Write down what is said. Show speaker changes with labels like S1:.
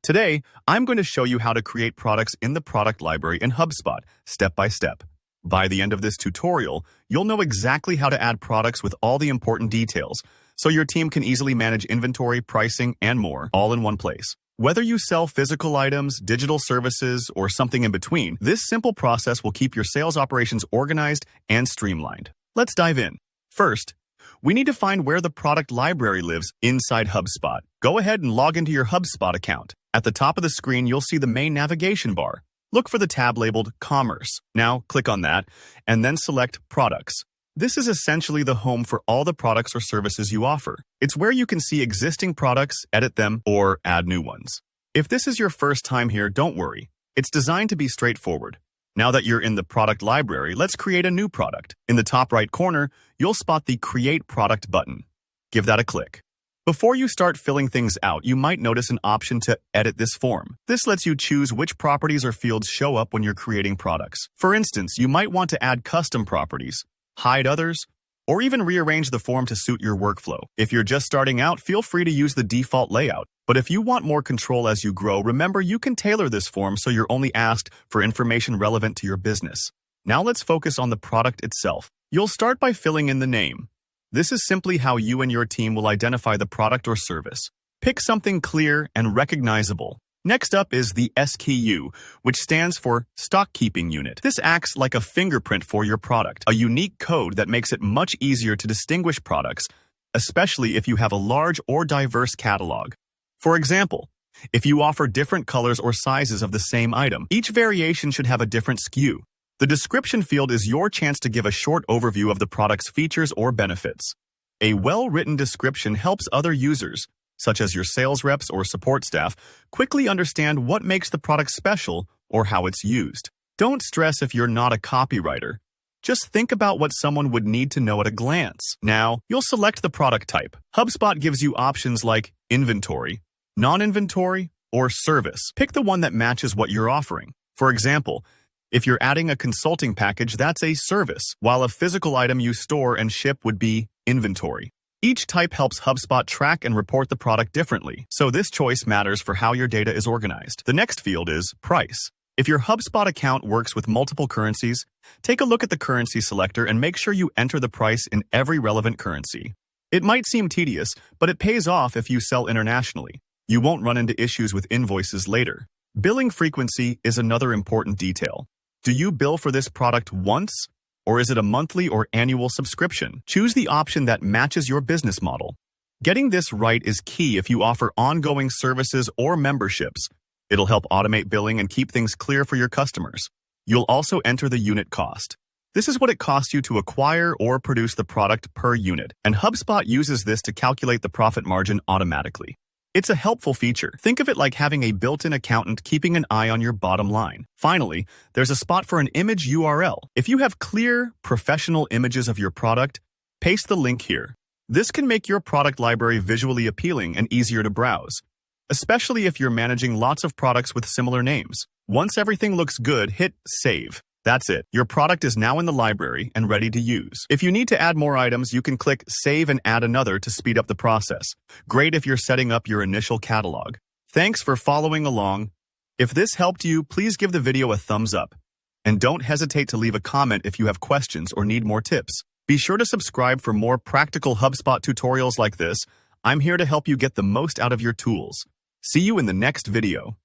S1: Today, I'm going to show you how to create products in the product library in HubSpot, step by step. By the end of this tutorial, you'll know exactly how to add products with all the important details, so your team can easily manage inventory, pricing, and more, all in one place. Whether you sell physical items, digital services, or something in between, this simple process will keep your sales operations organized and streamlined. Let's dive in. First, we need to find where the product library lives inside HubSpot. Go ahead and log into your HubSpot account. At the top of the screen, you'll see the main navigation bar. Look for the tab labeled Commerce. Now, click on that, and then select Products. This is essentially the home for all the products or services you offer. It's where you can see existing products, edit them, or add new ones. If this is your first time here, don't worry. It's designed to be straightforward. Now that you're in the product library, let's create a new product. In the top right corner, you'll spot the Create Product button. Give that a click. Before you start filling things out, you might notice an option to edit this form. This lets you choose which properties or fields show up when you're creating products. For instance, you might want to add custom properties, hide others, or even rearrange the form to suit your workflow. If you're just starting out, feel free to use the default layout. But if you want more control as you grow, remember you can tailor this form so you're only asked for information relevant to your business. Now let's focus on the product itself. You'll start by filling in the name. This is simply how you and your team will identify the product or service. Pick something clear and recognizable. Next up is the SKU, which stands for Stock Keeping Unit. This acts like a fingerprint for your product, a unique code that makes it much easier to distinguish products, especially if you have a large or diverse catalog. For example, if you offer different colors or sizes of the same item, each variation should have a different SKU. The description field is your chance to give a short overview of the product's features or benefits. A well-written description helps other users, such as your sales reps or support staff, quickly understand what makes the product special or how it's used. Don't stress if you're not a copywriter. Just think about what someone would need to know at a glance. Now, you'll select the product type. HubSpot gives you options like inventory, non-inventory, or service. Pick the one that matches what you're offering. For example, if you're adding a consulting package, that's a service, while a physical item you store and ship would be inventory. Each type helps HubSpot track and report the product differently, so this choice matters for how your data is organized. The next field is price. If your HubSpot account works with multiple currencies, take a look at the currency selector and make sure you enter the price in every relevant currency. It might seem tedious, but it pays off if you sell internationally. You won't run into issues with invoices later. Billing frequency is another important detail. Do you bill for this product once? Or is it a monthly or annual subscription? Choose the option that matches your business model. Getting this right is key if you offer ongoing services or memberships. It'll help automate billing and keep things clear for your customers. You'll also enter the unit cost. This is what it costs you to acquire or produce the product per unit, and HubSpot uses this to calculate the profit margin automatically. It's a helpful feature. Think of it like having a built-in accountant keeping an eye on your bottom line. Finally, there's a spot for an image URL. If you have clear, professional images of your product, paste the link here. This can make your product library visually appealing and easier to browse, especially if you're managing lots of products with similar names. Once everything looks good, hit Save. That's it. Your product is now in the library and ready to use. If you need to add more items, you can click Save and add another to speed up the process. Great if you're setting up your initial catalog. Thanks for following along. If this helped you, please give the video a thumbs up. And don't hesitate to leave a comment if you have questions or need more tips. Be sure to subscribe for more practical HubSpot tutorials like this. I'm here to help you get the most out of your tools. See you in the next video.